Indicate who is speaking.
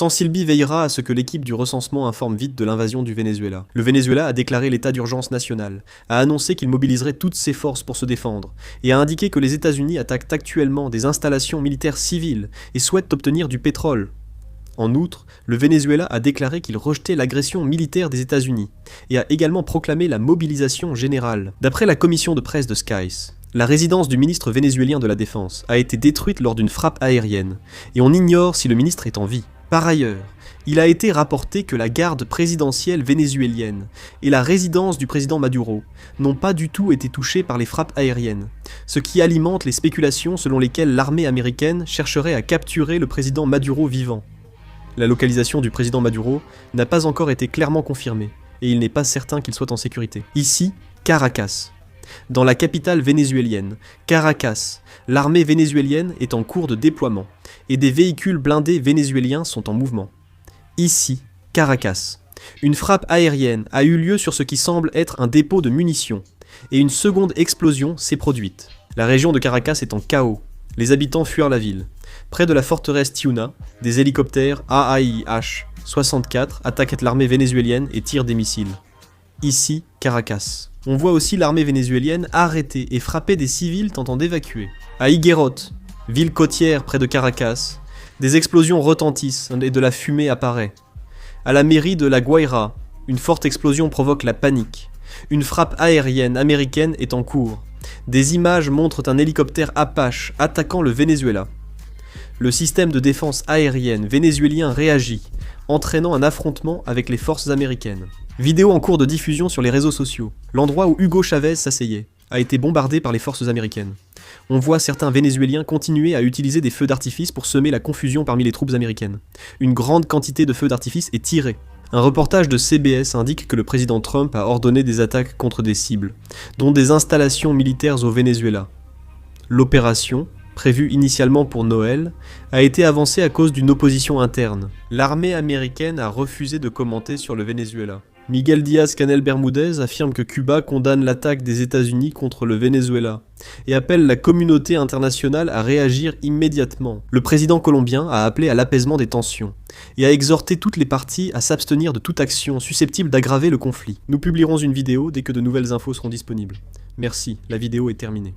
Speaker 1: Sensilbi veillera à ce que l'équipe du recensement informe vite de l'invasion du Venezuela. Le Venezuela a déclaré l'état d'urgence national, a annoncé qu'il mobiliserait toutes ses forces pour se défendre, et a indiqué que les États-Unis attaquent actuellement des installations militaires civiles et souhaitent obtenir du pétrole. En outre, le Venezuela a déclaré qu'il rejetait l'agression militaire des États-Unis, et a également proclamé la mobilisation générale. D'après la commission de presse de Skies, la résidence du ministre vénézuélien de la Défense a été détruite lors d'une frappe aérienne, et on ignore si le ministre est en vie. Par ailleurs, il a été rapporté que la garde présidentielle vénézuélienne et la résidence du président Maduro n'ont pas du tout été touchées par les frappes aériennes, ce qui alimente les spéculations selon lesquelles l'armée américaine chercherait à capturer le président Maduro vivant. La localisation du président Maduro n'a pas encore été clairement confirmée, et il n'est pas certain qu'il soit en sécurité. Ici, Caracas. Dans la capitale vénézuélienne, Caracas, l'armée vénézuélienne est en cours de déploiement, et des véhicules blindés vénézuéliens sont en mouvement. Ici, Caracas, une frappe aérienne a eu lieu sur ce qui semble être un dépôt de munitions, et une seconde explosion s'est produite. La région de Caracas est en chaos, les habitants fuirent la ville. Près de la forteresse Tiuna, des hélicoptères AAIH-64 attaquent l'armée vénézuélienne et tirent des missiles. Ici, Caracas. On voit aussi l'armée vénézuélienne arrêter et frapper des civils tentant d'évacuer. À Higuerote, ville côtière près de Caracas, des explosions retentissent et de la fumée apparaît. À la mairie de La Guaira, une forte explosion provoque la panique. Une frappe aérienne américaine est en cours. Des images montrent un hélicoptère Apache attaquant le Venezuela. Le système de défense aérienne vénézuélien réagit, entraînant un affrontement avec les forces américaines. Vidéo en cours de diffusion sur les réseaux sociaux. L'endroit où Hugo Chavez s'asseyait a été bombardé par les forces américaines. On voit certains Vénézuéliens continuer à utiliser des feux d'artifice pour semer la confusion parmi les troupes américaines. Une grande quantité de feux d'artifice est tirée. Un reportage de CBS indique que le président Trump a ordonné des attaques contre des cibles, dont des installations militaires au Venezuela. L'opération, prévue initialement pour Noël, a été avancée à cause d'une opposition interne. L'armée américaine a refusé de commenter sur le Venezuela. Miguel Díaz-Canel Bermúdez affirme que Cuba condamne l'attaque des États-Unis contre le Venezuela et appelle la communauté internationale à réagir immédiatement. Le président colombien a appelé à l'apaisement des tensions et a exhorté toutes les parties à s'abstenir de toute action susceptible d'aggraver le conflit. Nous publierons une vidéo dès que de nouvelles infos seront disponibles. Merci, la vidéo est terminée.